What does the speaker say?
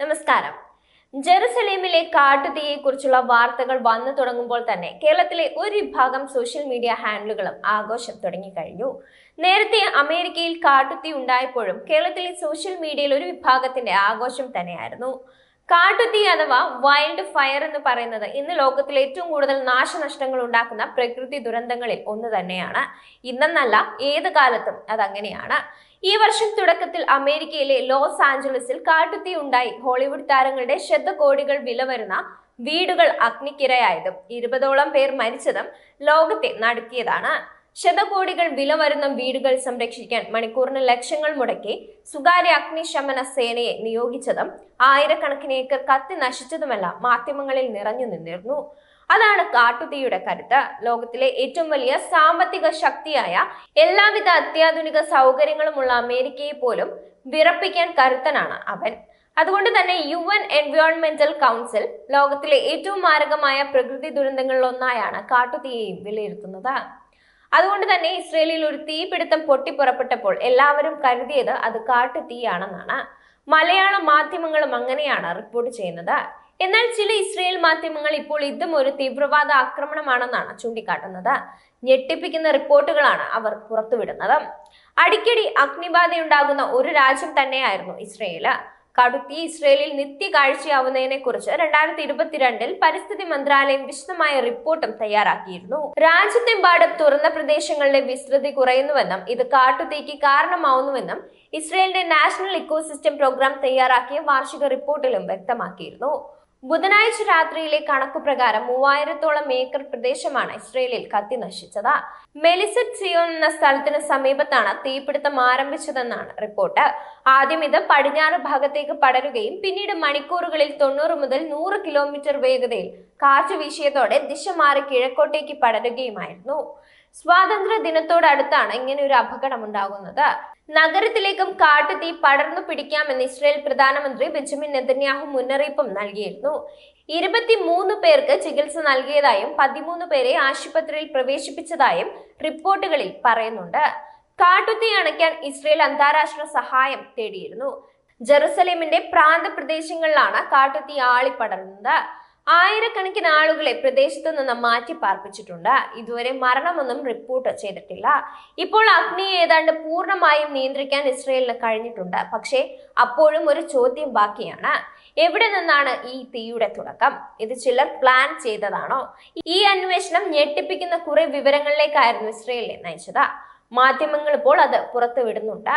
നമസ്കാരം. ജെറുസലേമിലെ കാട്ടുതീയെക്കുറിച്ചുള്ള വാർത്തകൾ വന്നു തുടങ്ങുമ്പോൾ തന്നെ കേരളത്തിലെ ഒരു വിഭാഗം സോഷ്യൽ മീഡിയ ഹാൻഡിലുകളും ആഘോഷം തുടങ്ങിക്കഴിഞ്ഞു. നേരത്തെ അമേരിക്കയിൽ കാട്ടുതീ ഉണ്ടായപ്പോഴും കേരളത്തിലെ സോഷ്യൽ മീഡിയയിൽ ഒരു വിഭാഗത്തിന്റെ ആഘോഷം തന്നെയായിരുന്നു. കാട്ടുതീ അഥവാ വൈൽഡ് ഫയർ എന്ന് പറയുന്നത് ഇന്ന് ലോകത്തിൽ ഏറ്റവും കൂടുതൽ നാശനഷ്ടങ്ങൾ ഉണ്ടാക്കുന്ന പ്രകൃതി ദുരന്തങ്ങളിൽ ഒന്ന് തന്നെയാണ്. ഇന്നെന്നല്ല, ഏത് കാലത്തും അതങ്ങനെയാണ്. ഈ വർഷം തുടക്കത്തിൽ അമേരിക്കയിലെ ലോസ് ആഞ്ചലസിൽ കാട്ടുതീ ഉണ്ടായി ഹോളിവുഡ് താരങ്ങളുടെ ശതകോടികൾ വില വരുന്ന വീടുകൾ അഗ്നിക്കിരയായതും 20ഓളം പേർ മരിച്ചതും ലോകത്തെ നടുക്കിയതാണ്. ശതകോടികൾ വില വരുന്ന വീടുകൾ സംരക്ഷിക്കാൻ മണിക്കൂറിന് ലക്ഷങ്ങൾ മുടക്കി സ്വകാര്യ അഗ്നിശമന സേനയെ നിയോഗിച്ചതും ആയിരക്കണക്കിന് ഏക്കർ കത്തി നശിച്ചതുമെല്ലാം മാധ്യമങ്ങളിൽ നിറഞ്ഞു നിന്നിരുന്നു. അതാണ് കാട്ടുതീയുടെ കരുത്ത്. ലോകത്തിലെ ഏറ്റവും വലിയ സാമ്പത്തിക ശക്തിയായ എല്ലാവിധ അത്യാധുനിക സൗകര്യങ്ങളുമുള്ള അമേരിക്കയെ പോലും വിറപ്പിക്കാൻ കരുത്തനാണ് അവൻ. അതുകൊണ്ട് തന്നെ UN എൻവയോൺമെന്റൽ കൗൺസിൽ ലോകത്തിലെ ഏറ്റവും മാരകമായ പ്രകൃതി ദുരന്തങ്ങളിലൊന്നായാണ് കാട്ടുതീയെയും വിലയിരുത്തുന്നത്. അതുകൊണ്ട് തന്നെ ഇസ്രയേലിൽ ഒരു തീപിടുത്തം പൊട്ടിപ്പുറപ്പെട്ടപ്പോൾ എല്ലാവരും കരുതിയത് അത് കാട്ടുതീയാണെന്നാണ്. മലയാള മാധ്യമങ്ങളും അങ്ങനെയാണ് റിപ്പോർട്ട് ചെയ്യുന്നത്. എന്നാൽ ചില ഇസ്രയേൽ മാധ്യമങ്ങൾ ഇപ്പോൾ ഇതും ഒരു തീവ്രവാദ ആക്രമണമാണെന്നാണ് ചൂണ്ടിക്കാട്ടുന്നത്. ഞെട്ടിപ്പിക്കുന്ന റിപ്പോർട്ടുകളാണ് അവർ പുറത്തുവിടുന്നത്. അടിക്കടി അഗ്നിബാധയുണ്ടാകുന്ന ഒരു രാജ്യം തന്നെയായിരുന്നു ഇസ്രയേല്. കടുത്തി ഇസ്രയേലിൽ നിത്യകാഴ്ചയാവുന്നതിനെ കുറിച്ച് 2022 പരിസ്ഥിതി മന്ത്രാലയം വിശദമായ റിപ്പോർട്ടും തയ്യാറാക്കിയിരുന്നു. രാജ്യത്തെമ്പാടും തുറന്ന പ്രദേശങ്ങളിലെ വിസ്തൃതി കുറയുന്നുവെന്നും ഇത് കാട്ടുതീക്ക് കാരണമാവുന്നുവെന്നും ഇസ്രയേലിന്റെ നാഷണൽ ഇക്കോസിസ്റ്റം പ്രോഗ്രാം തയ്യാറാക്കിയ വാർഷിക റിപ്പോർട്ടിലും വ്യക്തമാക്കിയിരുന്നു. ബുധനാഴ്ച രാത്രിയിലെ കണക്കുപ്രകാരം 3000ഓളം ഏക്കർ പ്രദേശമാണ് ഇസ്രയേലിൽ കത്തി നശിച്ചത്. മെലിസറ്റ് സിയോൺ എന്ന സ്ഥലത്തിന് സമീപത്താണ് തീപിടുത്തം ആരംഭിച്ചതെന്നാണ് റിപ്പോർട്ട്. ആദ്യം ഇത് പടിഞ്ഞാറ് ഭാഗത്തേക്ക് പടരുകയും പിന്നീട് മണിക്കൂറുകളിൽ 90 മുതൽ 100 കിലോമീറ്റർ വേഗതയിൽ കാറ്റ് വീശിയതോടെ ദിശ മാറി കിഴക്കോട്ടേക്ക് പടരുകയുമായിരുന്നു. സ്വാതന്ത്ര്യ ദിനത്തോടടുത്താണ് ഇങ്ങനെ ഒരു അപകടം ഉണ്ടാകുന്നത്. നഗരത്തിലേക്കും കാട്ടുതീ പടർന്നു പിടിക്കാമെന്ന് ഇസ്രയേൽ പ്രധാനമന്ത്രി ബെഞ്ചമിൻ നെതന്യാഹു മുന്നറിയിപ്പും നൽകിയിരുന്നു. 23 പേർക്ക് ചികിത്സ നൽകിയതായും 13 പേരെ ആശുപത്രിയിൽ പ്രവേശിപ്പിച്ചതായും റിപ്പോർട്ടുകളിൽ പറയുന്നുണ്ട്. കാട്ടുതീ അണയ്ക്കാൻ ഇസ്രയേൽ അന്താരാഷ്ട്ര സഹായം തേടിയിരുന്നു. ജെറുസലേമിന്റെ പ്രാന്തപ്രദേശങ്ങളിലാണ് കാട്ടുതീ ആളിപ്പടർന്നത്. ആയിരക്കണക്കിന് ആളുകളെ പ്രദേശത്തു നിന്ന് മാറ്റി പാർപ്പിച്ചിട്ടുണ്ട്. ഇതുവരെ മരണമൊന്നും റിപ്പോർട്ട് ചെയ്തിട്ടില്ല. ഇപ്പോൾ അഗ്നിയെ ഏതാണ്ട് പൂർണ്ണമായും നിയന്ത്രിക്കാൻ ഇസ്രയേലിന് കഴിഞ്ഞിട്ടുണ്ട്. പക്ഷേ അപ്പോഴും ഒരു ചോദ്യം ബാക്കിയാണ്. എവിടെ നിന്നാണ് ഈ തീയുടെ തുടക്കം? ഇത് ചിലർ പ്ലാൻ ചെയ്തതാണോ? ഈ അന്വേഷണം ഞെട്ടിപ്പിക്കുന്ന കുറെ വിവരങ്ങളിലേക്കായിരുന്നു ഇസ്രയേലിനെ നയിച്ചത്. മാധ്യമങ്ങൾ ഇപ്പോൾ അത് പുറത്തുവിടുന്നുണ്ട്.